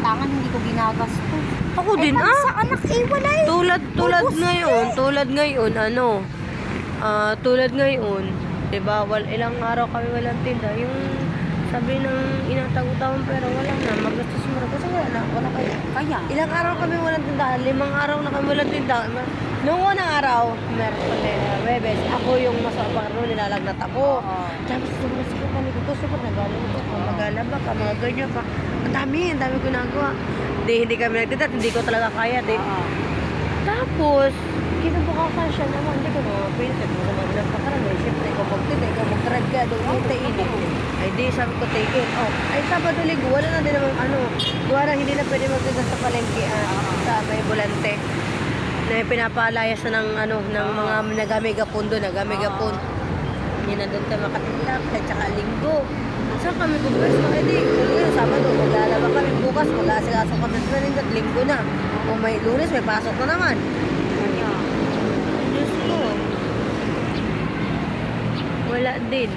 kailangan, hindi ko ginagastos. Ako din, Sa anak, wala eh. tulad ngayon, tulad ngayon, 'di ba? Ilang araw kami walang tinda. Yung sabi ng inatago-tawang pero wala na, magastos mo kasi wala kayo. Kaya, Ilang araw kami walang tinda, 5 araw na kami walang tinda. Noong unang araw, Webes, ako yung masapang nilalagnat ako. Oo. Tapos sobrang sakit na likod ko, sobrang nagalang ko. Magalaba ka, mga ganyan ka. Ang dami ginagawa. Hindi kami nagtinda, hindi ko talaga kaya. Tapos, kinabukasan siya naman, hindi ko naman pinitid mo sa mga nagpakaran. Siyempre, ikaw magtinda, ikaw mag-drive ka, doon hintayin. Ay di, sabi ko, take it. Ay, Sabado, Linggo, wala na din naman gawa na hindi na pwede magtinda sa palengke, sa may bulante. Na pinapalayas na ng mga nagamigapon doon, nagamigapon. Hindi na doon tayo makatinda, kahit tsaka Linggo. Saan kami pag-rest mga edi? Ngayon, Sabado, maglalaba kami bukas, mag-aasigaso kami sa Linggo at Linggo na. Kung may Lunes, may pasok na naman. kaya. Diyos ko. Wala din.